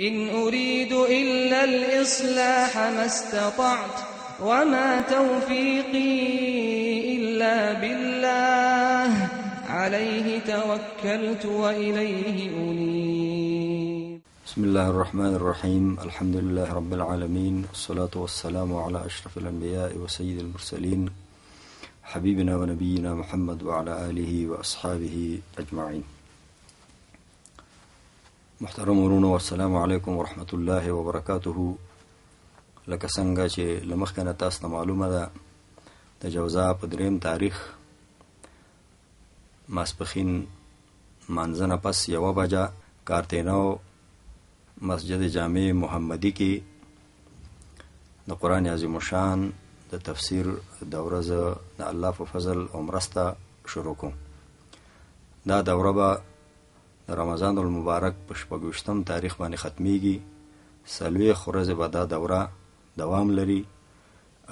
إن أريد إلا الإصلاح ما استطعت وما توفيقي إلا بالله عليه توكلت وإليه أنيب. بسم الله الرحمن الرحيم. الحمد لله رب العالمين، والصلاة والسلام على أشرف الأنبياء وسيد المرسلين حبيبنا ونبينا محمد وعلى آله وأصحابه أجمعين. محترم ورونو، والسلام علیکم ورحمت الله وبرکاته. لکه څنګه چې لمخکې نه تاسو ته معلومه ده، د جوزا په 3 تاریخ ماسپښین منځنه پس 1 بجه کارتینو مسجد جامع محمدی کې د قرآن عظیم الشان د تفسیر دوره ز د الله په فضل او مرسته شروع کوم. دا دوره به د رمضان المبارک په 28 تاریخ باندې ختمیږي. 40 ورځې به دا دوره دوام لري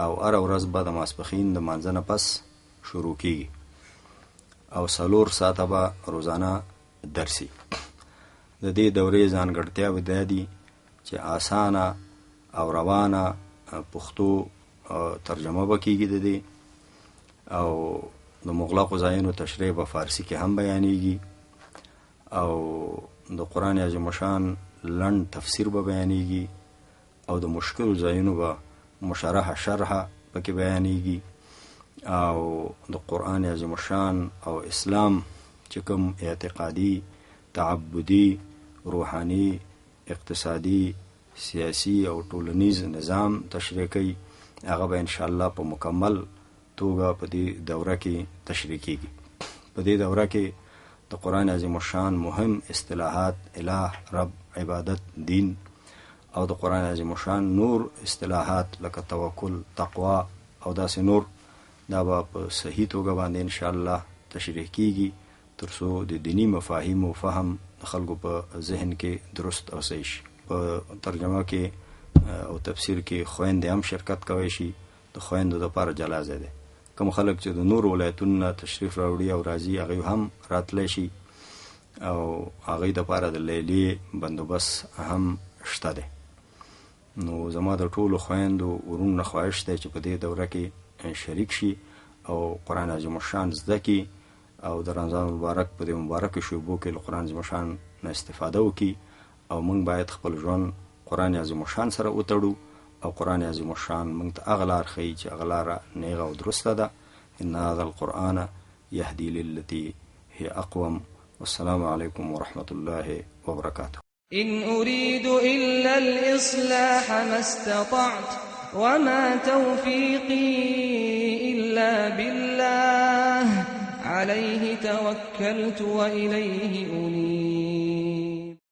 او هر ورځ به د ماسپښین د منځنه پس شروع کیږي او 4 ساعته به روزانه درسي. د دې دورې ځانګړتیاوې دا دي چې آسانه او روانه پښتو ترجمه به کیږي د دې، او د مغلقو ځایونو تشریح په فارسی کې هم بیانېږي، او د قرآن عظیم الشان لنډ تفسیر به بیانېږي، او د مشکل ځایونو به مشرحه شرحه پکې بیانېږي، او د قرآن عظیم الشان او اسلام چې کوم اعتقادي، تعبدي، روحاني، اقتصادي، سیاسی او ټولنیز نظام تشریح کوي، هغه به انشاءالله په مکمل توګه په دې دوره کې تشریح کیږي. په دې دوره کې د قرآن عظیم الشان مهم اصطلاحات الہ، رب، عبادت، دین، او د قرآن عظیم الشان نور اصطلاحات لکه توکل، تقوا او داسې نور، دا به په صحیح توګه باندې انشاءالله تشریح کیږي ترڅو د دینی مفاهیم او فهم د خلکو په ذهن کې درست او صحیح شي. په ترجمه کې او تفسیر کې خویندې هم شرکت کوي شي. د خویندو لپاره جلا ځای دی. کوم خلک چې د نور ولایتونو تشریف راوړي او راځي، هغه هم راتلی شي، او هغه لپاره د لیلې بندوبست هم شته دی. نو زما د ټولو خویندو ورونو خواهش دی چې په دې دوره کې شریک شي او قرآن عظیم الشان زده کړي، او د رمضان مبارک په دې مبارک شوبو کې له قرآن عظیم الشان نه استفاده وکړي، او موږ باید خپل ژوند قرآن عظیم الشان سره وتړو، او قرآن عظیم الشان موږ ته هغه لار ښیي چې هغه لاره نیغه او درسته ده. ان هذا القرآن يهدي للتي هي اقوم. والسلام عليكم ورحمة الله وبركاته. إن أريد إلا الإصلاح ما استطعت وما توفيقي إلا بالله عليه توكلت وإليه أنيب.